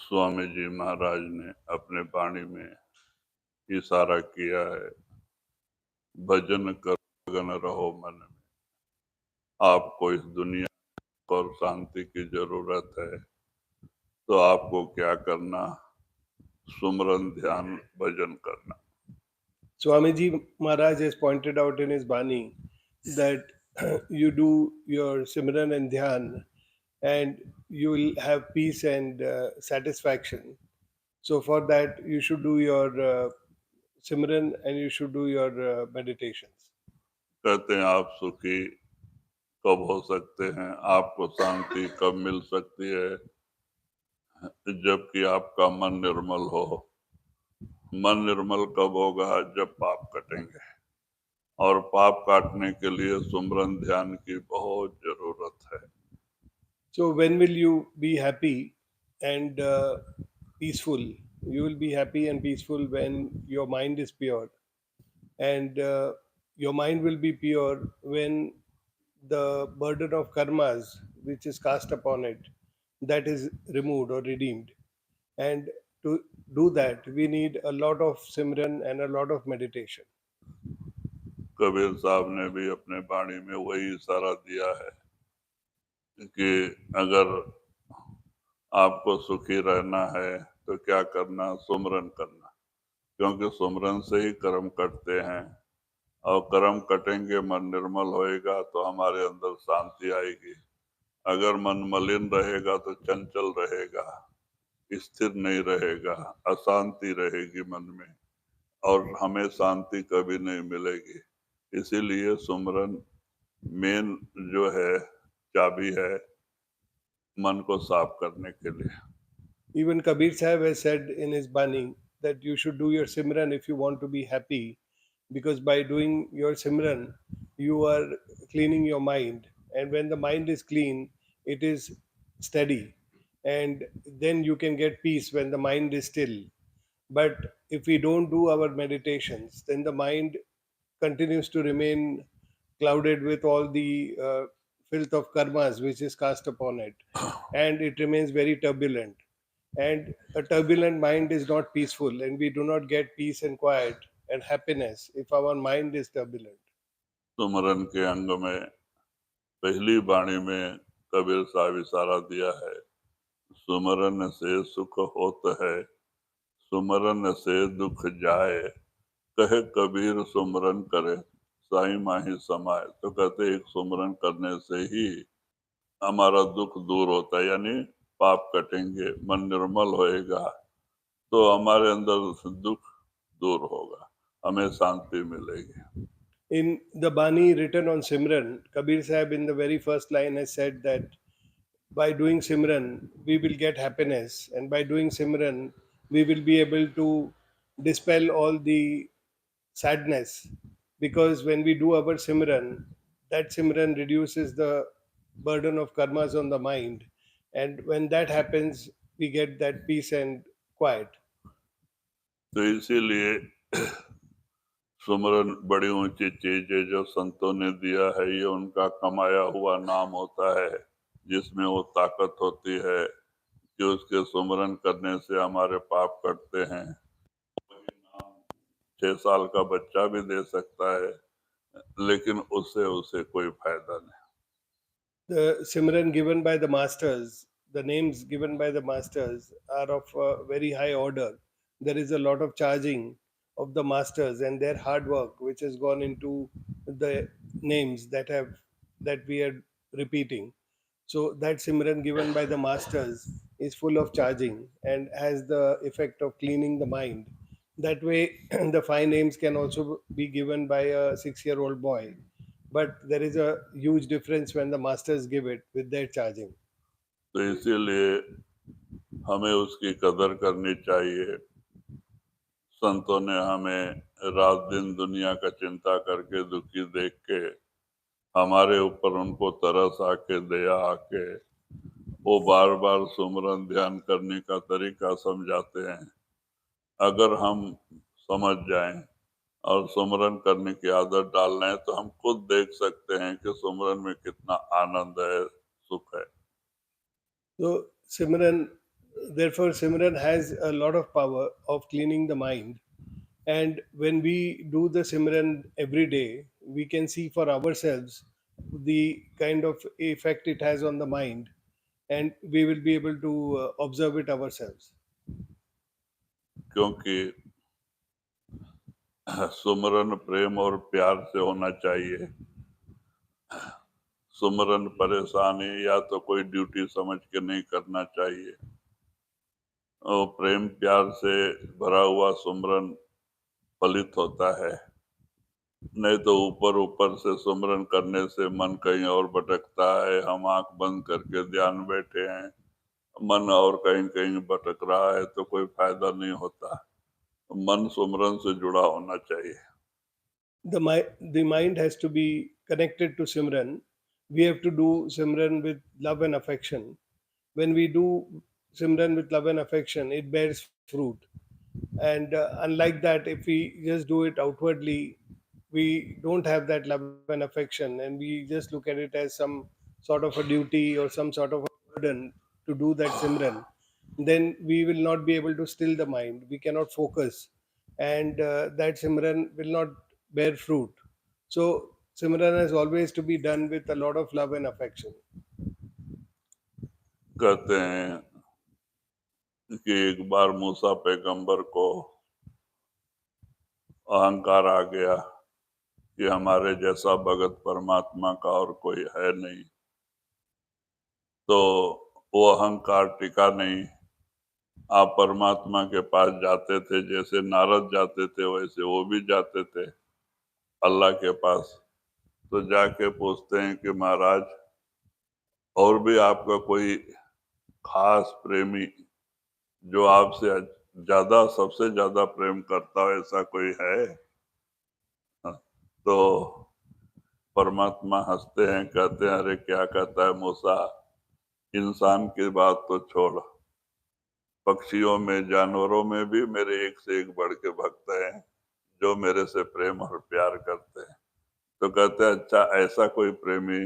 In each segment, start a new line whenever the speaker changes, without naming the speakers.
स्वामी जी महाराज ने अपने वाणी में इशारा किया है, भजन कर लगन रहो मन में। आपको इस दुनिया और शांति की जरूरत है, तो आपको क्या करना? सुमरन, ध्यान, भजन करना।
Swamiji Maharaj has pointed out in his Bani that you do your Simran and Dhyan and you will have peace and satisfaction. So, for that, you should do your Simran and you should do your meditations.
कहते हैं आप सुखी कब हो सकते हैं, आपको शांति कब मिल सकती है, जबकि आपका मन निर्मल हो। मन निर्मल कब होगा? जब पाप कटेंगे, और पाप काटने के लिए सुमरन ध्यान की बहुत जरूरत है।
So, when will you be happy and peaceful? You will be happy and peaceful when your mind is pure, and your mind will be pure when the burden of karmas which is cast upon it, that is removed or redeemed. And to do that we need a lot of simran and a lot of meditation.
Kabir साहब ने भी अपने वाणी में वही इशारा दिया है कि अगर आपको सुखी रहना है तो क्या करना? सुमरन करना, क्योंकि सुमरन से ही कर्म कटते हैं, और कर्म कटेंगे, मन निर्मल होएगा तो हमारे अंदर शांति आएगी। अगर मन मलिन रहेगा तो चंचल रहेगा, स्थिर नहीं रहेगा, अशांति रहेगी मन में, और हमें शांति कभी नहीं मिलेगी। इसीलिए सुमरन मेन जो है, चाबी है मन को साफ करने के लिए।
Even Kabir Sahib has said in his Bani that you should do your simran if you want to be happy, because by doing your simran you are cleaning your mind, and when the mind is clean it is steady, and then you can get peace when the mind is still. But if we don't do our meditations, then the mind continues to remain clouded with all the filth of karmas which is cast upon it, and it remains very turbulent. And a turbulent mind is not peaceful, and we do not get peace and quiet and happiness if our mind is turbulent.
सुमरन के अंग में पहली वाणी में कबीर साहब इशारा दिया है, सुमरन से सुख होत है, सुमरन से दुख जाए, कहे कबीर सुमरन करे, साईं माही समाए। तो कहते एक सुमरन करने से ही हमारा दुख दूर होता है, यानी पाप कटेंगे, मन निर्मल होएगा, तो हमारे अंदर दुख दूर होगा, हमें शांति मिलेगी।
In the Bani written on Simran, Kabir Sahib in the very first line has said that by doing Simran, we will get happiness, and by doing Simran, we will be able to dispel all the sadness. Because when we do our Simran, that Simran reduces the burden of karmas on the mind, and when that happens, we get that peace and quiet.
तो इसीलिए सुमरन बड़ी ऊंची चीज है जो संतों ने दिया है। ये उनका कमाया हुआ नाम होता है, जिसमें वो ताकत होती है कि उसके सुमरन करने से हमारे पाप कटते हैं। 6 साल का बच्चा भी दे सकता है, लेकिन उससे उसे कोई फायदा नहीं।
The Simran given by the masters, the names given by the masters are of a very high order. There is a lot of charging of the masters and their hard work which has gone into the names that we are repeating. So that Simran given by the masters is full of charging and has the effect of cleaning the mind. That way, the five names can also be given by a 6-year-old boy, but there is a huge difference when the masters give it with their charging.
तो इसीलिए हमें उसकी कदर करनी चाहिए। संतों ने हमें रात दिन दुनिया का चिंता करके, दुखी देख के, हमारे ऊपर उनको तरस आके, दया आके, वो बार बार सुमरन ध्यान करने का तरीका समझाते हैं। अगर हम समझ जाएं और सुमरन करने की आदत डाल रहे हैं तो हम खुद देख सकते हैं कि सुमरन में कितना आनंद है, सुख है।
So Simran, therefore Simran has a lot of power of cleaning the mind. And when we do the Simran every day, we can see for ourselves the kind of effect it has on the mind, and we will be able to observe it ourselves.
क्योंकि सुमरन प्रेम और प्यार से होना चाहिए। सुमरन परेशानी या तो कोई ड्यूटी समझ के नहीं करना चाहिए, और प्रेम प्यार से भरा हुआ सुमरन फलित होता है। नहीं तो ऊपर ऊपर से सुमरन करने से मन कहीं और भटकता है। हम आंख बंद करके ध्यान में बैठे हैं, मन और कहीं कहीं भटक रहा है तो कोई फायदा नहीं होता। मन सुमरन से जुड़ा होना चाहिए।
The mind has to be connected to Simran. We have to do Simran with love and affection. When we do Simran with love and affection, it bears fruit. And unlike that, if we just do it outwardly, we don't have that love and affection, and we just look at it as some sort of a duty or some sort of a burden to do that Simran, then we will not be able to still the mind. We cannot focus, and that Simran will not bear fruit. So, Simran has always to be done with a lot of love and affection.
कहते हैं कि एक बार मूसा पैगंबर को अहंकार आ गया कि हमारे जैसा भगत परमात्मा का और कोई है नहीं। तो वो अहंकार टिका नहीं। आप परमात्मा के पास जाते थे, जैसे नारद जाते थे वैसे वो भी जाते थे अल्लाह के पास। तो जाके पूछते हैं कि महाराज, और भी आपका कोई खास प्रेमी जो आपसे ज्यादा, सबसे ज्यादा प्रेम करता हो, ऐसा कोई है? हाँ, तो परमात्मा हंसते हैं, कहते हैं अरे क्या कहता है मूसा, इंसान की बात तो छोड़, पक्षियों में जानवरों में भी मेरे एक से एक बढ़ के भक्त हैं जो मेरे से प्रेम और प्यार करते हैं। तो कहते हैं अच्छा, ऐसा कोई प्रेमी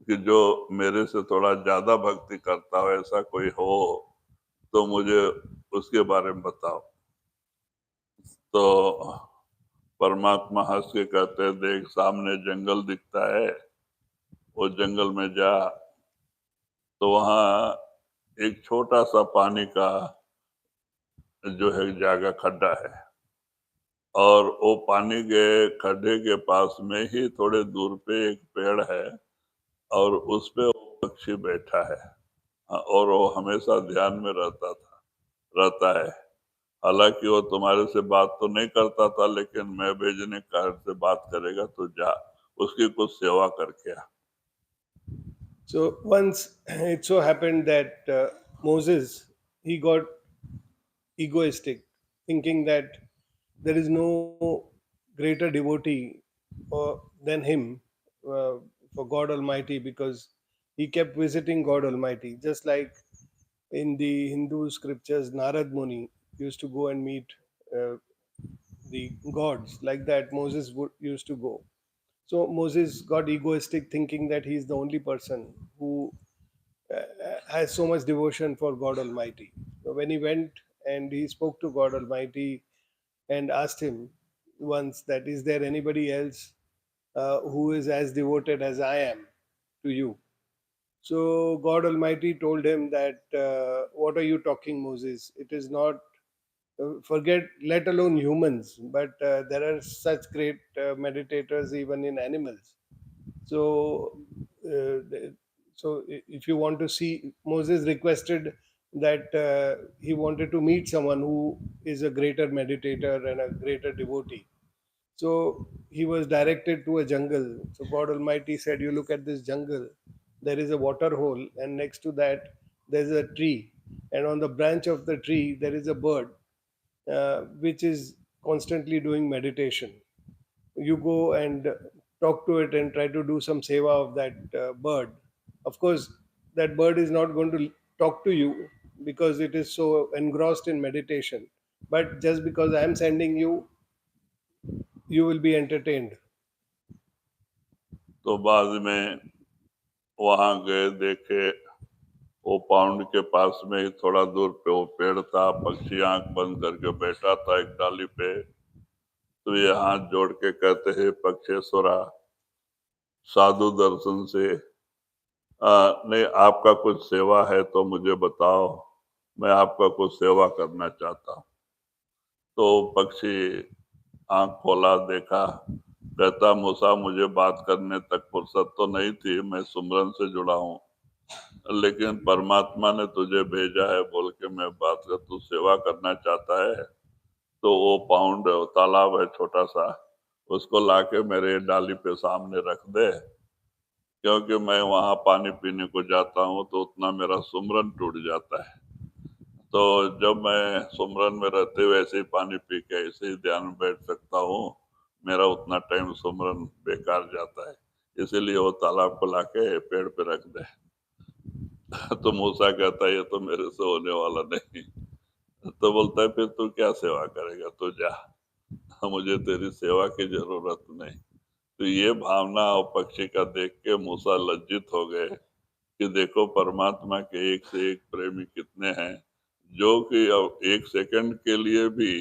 कि जो मेरे से थोड़ा ज्यादा भक्ति करता हो, ऐसा कोई हो तो मुझे उसके बारे में बताओ। तो परमात्मा हंस के कहते हैं देख, सामने जंगल दिखता है, वो जंगल में जा, तो वहाँ एक छोटा सा पानी का जो है जागा खड्डा है, और वो पानी के खड्डे के पास में ही थोड़े दूर पे एक पेड़ है, और उस पे वो पक्षी बैठा है। हाँ, और वो हमेशा ध्यान में रहता है। हालांकि वो तुम्हारे से बात तो नहीं करता था, लेकिन मैं भेजने कार्ड से बात करेगा तो जा, उसकी कुछ सेवा करके आ।
So once it so happened that Moses, he got egoistic, thinking that there is no greater devotee than him for God Almighty, because he kept visiting God Almighty. Just like in the Hindu scriptures, Narad Muni used to go and meet uh, the gods. Like that, Moses used to go. So Moses got egoistic, thinking that he is the only person who has so much devotion for God Almighty. So when he went and he spoke to God Almighty and asked him once that, is there anybody else who is as devoted as I am to you? So God Almighty told him that, what are you talking, Moses? It is not, forget, let alone humans, but there are such great meditators even in animals. So, if you want to see, Moses requested that he wanted to meet someone who is a greater meditator and a greater devotee. So he was directed to a jungle. So God Almighty said, "You look at this jungle. There is a water hole, and next to that there is a tree, and on the branch of the tree there is a bird, which is constantly doing meditation. You go and talk to it and try to do some seva of that bird. Of course, that bird is not going to talk to you because it is so engrossed in meditation. But just because I am sending you, you will be entertained.
तो बाद में वहां गए, देखे वो pound के पास में ही थोड़ा दूर पे वो पेड़ था, पक्षी आंख बंद करके बैठा था एक डाली पे। तो ये हाथ जोड़ के कहते हैं, पक्षेश्वरा, साधु दर्शन से नहीं, आपका कुछ सेवा है तो मुझे बताओ, मैं आपका कुछ सेवा करना चाहता हूँ। तो पक्षी आंख खोला, देखा, कहता, मूसा, मुझे बात करने तक फुर्सत तो नहीं थी, मैं सुमरन से जुड़ा हूँ, लेकिन परमात्मा ने तुझे भेजा है बोल के मैं बात कर, तू सेवा करना चाहता है तो वो पाउंड तालाब है छोटा सा, उसको लाके मेरे डाली पे सामने रख दे, क्योंकि मैं वहां पानी पीने को जाता हूँ तो उतना मेरा सुमरन टूट जाता है। तो जब मैं सुमरन में रहते हुए ऐसे ही पानी पी के ऐसे ही ध्यान में बैठ सकता हूँ, मेरा उतना टाइम सुमरन बेकार जाता है, इसीलिए वो तालाब को लाके पेड़ पे रख दे। तो मूसा कहता है, ये तो मेरे से होने वाला नहीं। तो बोलता है, फिर तू क्या सेवा करेगा, तू जा, मुझे तेरी सेवा की जरूरत नहीं। तो ये भावना और पक्षी का देख के मूसा लज्जित हो गए कि देखो परमात्मा के एक से एक प्रेमी कितने हैं, जो कि अब एक सेकंड के लिए भी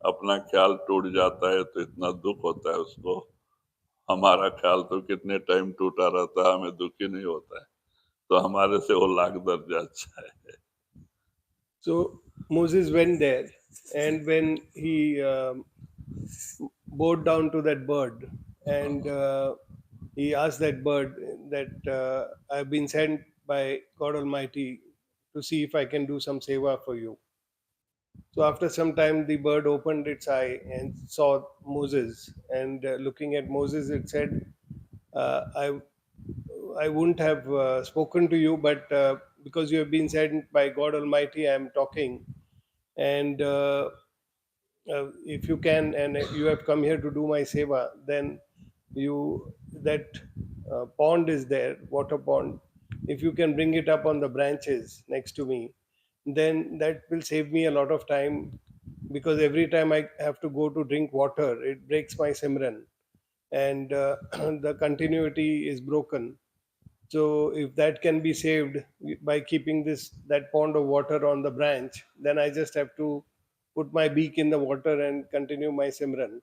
अपना ख्याल टूट जाता है तो इतना दुख होता है उसको। हमारा ख्याल तो कितने टाइम टूटा रहता है, हमें दुख ही नहीं होता है, तो हमारे से वो लाख दर्जा अच्छा है।
So Moses went there, and when he bowed down to that bird, and he asked that bird that I've been sent by God Almighty to see if I can do some seva for you. So after some time, the bird opened its eye and saw Moses, and looking at Moses, it said, "I wouldn't have spoken to you, but because you have been sent by God Almighty, I am talking. And if you can, and you have come here to do my seva, then you that pond is there, water pond. If you can bring it up on the branches next to me, then that will save me a lot of time, because every time I have to go to drink water, it breaks my simran, and the continuity is broken. So if that can be saved by keeping this that pond of water on the branch, then I just have to put my beak in the water and continue my simran.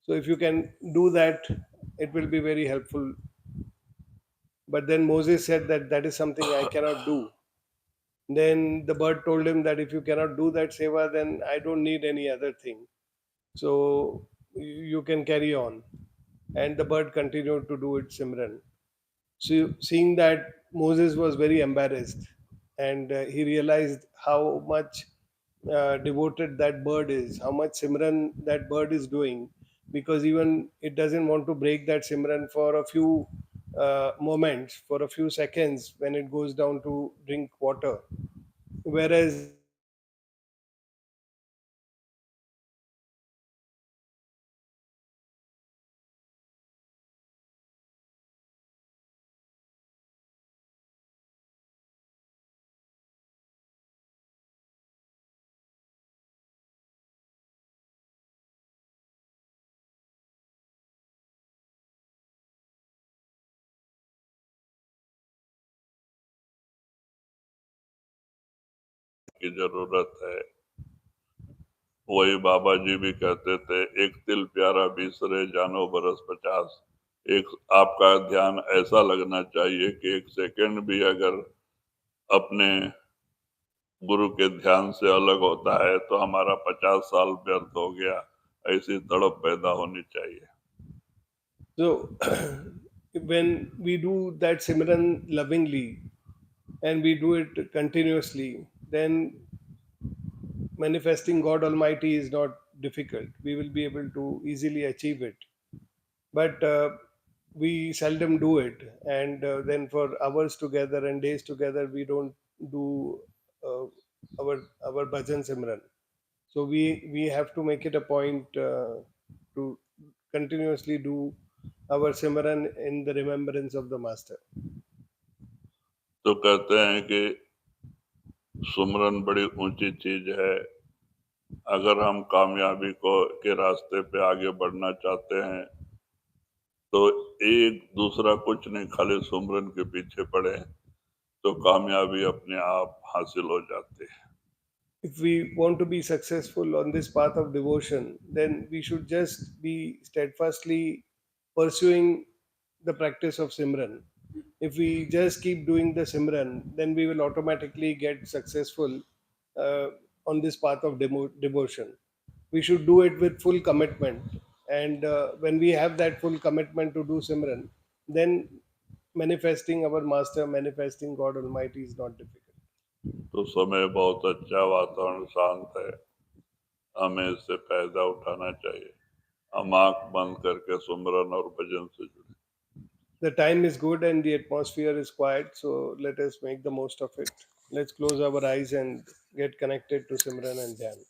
So if you can do that, it will be very helpful. But then Moses said that that is something I cannot do. Then the bird told him that if you cannot do that seva, then I don't need any other thing. So you can carry on. And the bird continued to do its simran. So, seeing that, Moses was very embarrassed, and he realized how much devoted that bird is, how much Simran that bird is doing, because even it doesn't want to break that Simran for a few moments, for a few seconds when it goes down to drink water. Whereas
की जरूरत है। वही बाबा जी भी कहते थे, एक तिल प्यारा बिसरे जानो बरस 50। एक आपका ध्यान ऐसा लगना चाहिए कि एक सेकंड भी अगर अपने गुरु के ध्यान से अलग होता है तो हमारा 50 साल व्यर्थ हो गया, ऐसी तड़प पैदा होनी चाहिए।
so, when we do that Simran lovingly and we do it continuously, then manifesting God Almighty is not difficult. We will be able to easily achieve it. But we seldom do it. And then for hours together and days together, we don't do uh, our bhajan simran. So we have to make it a point to continuously do our simran in the remembrance of the Master.
तो कहते हैं कि सुमरन बड़ी ऊंची चीज है, अगर हम कामयाबी को के रास्ते पे आगे बढ़ना चाहते हैं तो एक दूसरा कुछ नहीं, खाली सुमरन के पीछे पड़े तो कामयाबी अपने आप हासिल हो जाती है।
If we want to be successful on this path of devotion, then we should just be steadfastly pursuing the practice of Simran. If we just keep doing the Simran, then we will automatically get successful uh, on this path of devotion. We should do it with full commitment. And when we have that full commitment to do Simran, then manifesting our Master, manifesting God Almighty is not difficult.
तो समय बहुत अच्छा, वातावरण शांत है, हमें इससे फायदा उठाना चाहिए। हम आंख बंद करके सुमरन और भजन से जुड़े।
The time is good and the atmosphere is quiet, so let us make the most of it. Let's close our eyes and get connected to Simran and Dhyan.